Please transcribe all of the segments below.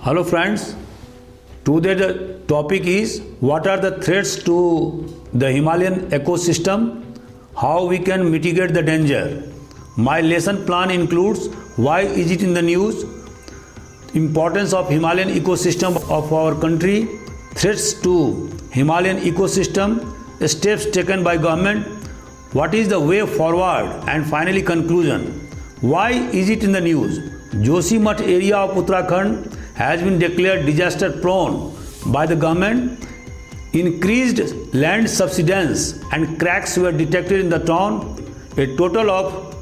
Hello friends, today the topic is what are the threats to the Himalayan ecosystem, how we can mitigate the danger. My lesson plan includes why is it in the news, importance of Himalayan ecosystem of our country, threats to Himalayan ecosystem, steps taken by government, what is the way forward, and finally conclusion. Why is it in the news? Joshimath area of Uttarakhand has been declared disaster prone by the government. Increased land subsidence and cracks were detected in the town. A total of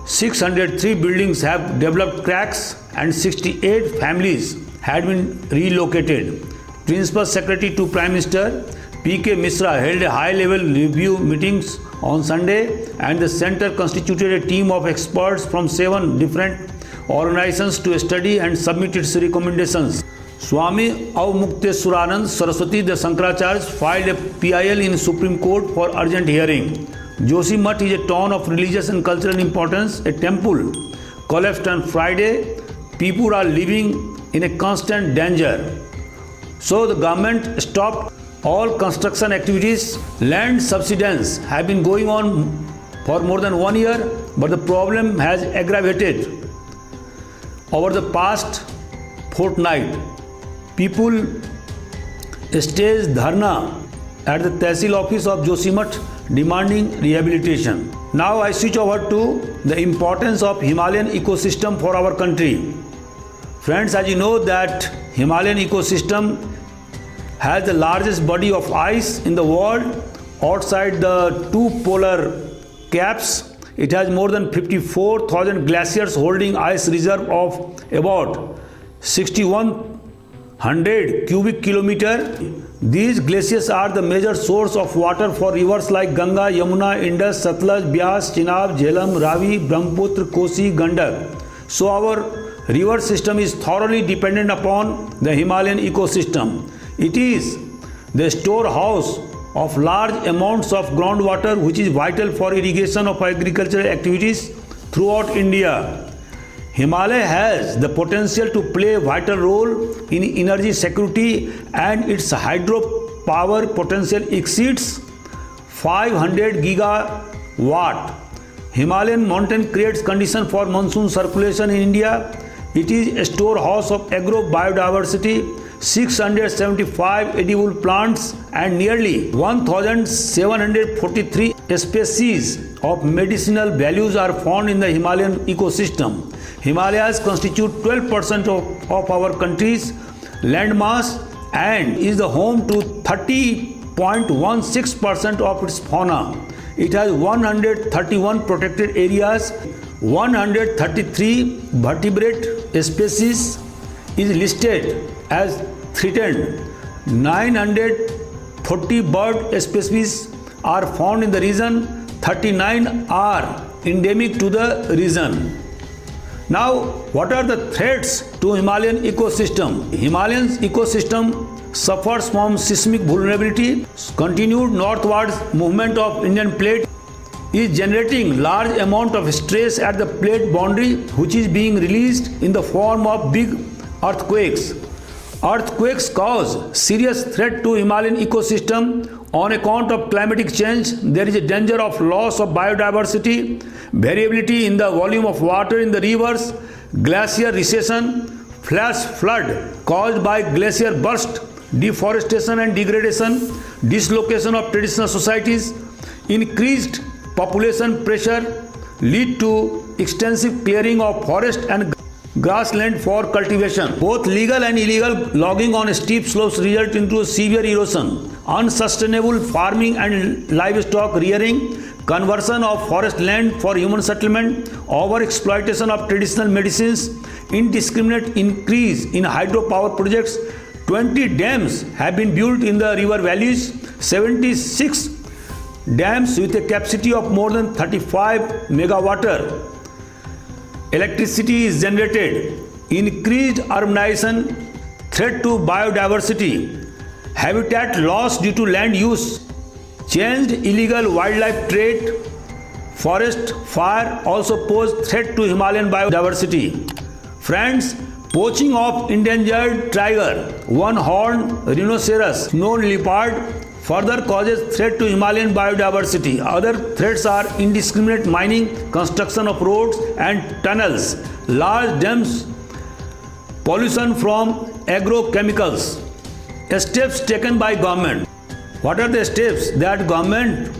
603 buildings have developed cracks and 68 families had been relocated. Principal Secretary to Prime Minister P.K. Misra held a high-level review meetings on Sunday, and the centre constituted a team of experts from 7 different organizations to study and submit its recommendations. Swami Avmukteswaranand Saraswati the Shankaracharya filed a PIL in Supreme Court for urgent hearing. Joshimath is a town of religious and cultural importance. A temple collapsed on Friday. People are living in a constant danger. So the government stopped all construction activities. Land subsidence have been going on for more than 1 year, but the problem has aggravated. Over the past fortnight, people staged dharna at the Tehsil office of Joshimath demanding rehabilitation. Now I switch over to the importance of Himalayan ecosystem for our country. Friends, as you know that Himalayan ecosystem has the largest body of ice in the world outside the 2 polar caps. It has more than 54,000 glaciers holding ice reserve of about 6,100 cubic kilometer. These glaciers are the major source of water for rivers like Ganga, Yamuna, Indus, Satluj, Beas, Chenab, Jhelum, Ravi, Brahmaputra, Kosi, Gandak. So our river system is thoroughly dependent upon the Himalayan ecosystem. It is the storehouse of large amounts of groundwater which is vital for irrigation of agricultural activities throughout India. Himalaya has the potential to play a vital role in energy security, and its hydropower potential exceeds 500 gigawatt. Himalayan mountain creates conditions for monsoon circulation in India. It is a storehouse of agro biodiversity. 675 edible plants and nearly 1743 species of medicinal values are found in the Himalayan ecosystem. Himalayas constitute 12% of our country's landmass and is the home to 30.16% of its fauna. It has 131 protected areas, 133 vertebrate species is listed as threatened. 940 bird species are found in the region. 39 are endemic to the region. Now, what are the threats to Himalayan ecosystem? Himalayan ecosystem suffers from seismic vulnerability. Continued northwards movement of Indian plate is generating large amount of stress at the plate boundary, which is being released in the form of big earthquakes. Earthquakes cause serious threat to Himalayan ecosystem. On account of climatic change, there is a danger of loss of biodiversity, variability in the volume of water in the rivers, glacier recession, flash flood caused by glacier burst, deforestation and degradation, dislocation of traditional societies, increased population pressure lead to extensive clearing of forest and grassland for cultivation. Both legal and illegal logging on steep slopes result into severe erosion, unsustainable farming and livestock rearing, conversion of forest land for human settlement, overexploitation of traditional medicines, indiscriminate increase in hydropower projects. 20 dams have been built in the river valleys, 76 dams with a capacity of more than 35 megawatt. Electricity is generated. Increased urbanization, threat to biodiversity, habitat loss due to land use, changed illegal wildlife trade, forest fire also pose threat to Himalayan biodiversity. Friends, Poaching of endangered tiger, one-horned rhinoceros, snow leopard further causes threat to Himalayan biodiversity. Other threats are indiscriminate mining, construction of roads and tunnels, large dams, pollution from agrochemicals. Steps taken by government. What are the steps that government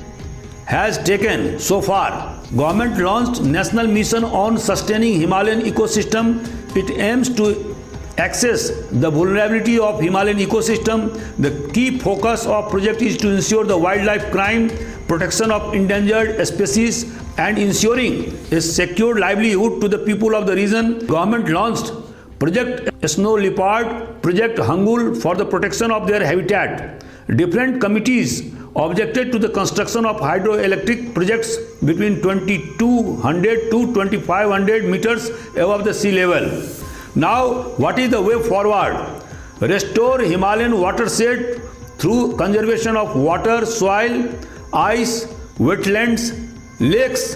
has taken so far? Government launched National Mission on Sustaining Himalayan Ecosystem. It aims to access the vulnerability of Himalayan ecosystem. The key focus of project is to ensure the wildlife crime, protection of endangered species and ensuring a secure livelihood to the people of the region. Government launched Project Snow Leopard, Project Hangul for the protection of their habitat. Different committees objected to the construction of hydroelectric projects between 2200 to 2500 meters above the sea level. Now, what is the way forward? Restore Himalayan watershed through conservation of water, soil, ice, wetlands, lakes,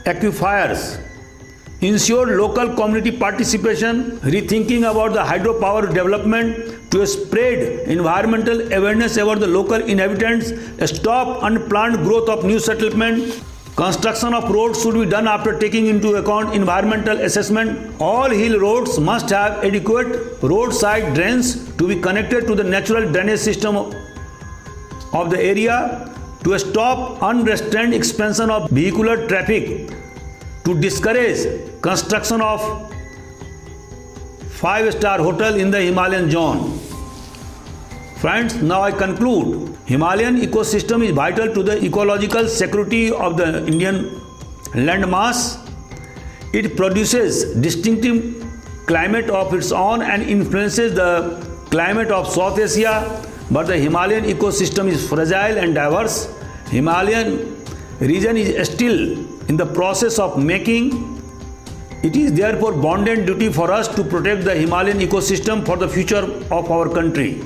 aquifers. Ensure local community participation, rethinking about the hydropower development to spread environmental awareness about the local inhabitants, stop unplanned growth of new settlement. Construction of roads should be done after taking into account environmental assessment. All hill roads must have adequate roadside drains to be connected to the natural drainage system of the area, to stop unrestrained expansion of vehicular traffic, to discourage construction of 5-star hotel in the Himalayan zone. Friends, now I conclude. Himalayan ecosystem is vital to the ecological security of the Indian landmass. It produces distinctive climate of its own and influences the climate of South Asia. But the Himalayan ecosystem is fragile and diverse. Himalayan region is still in the process of making. It is therefore bounden duty for us to protect the Himalayan ecosystem for the future of our country.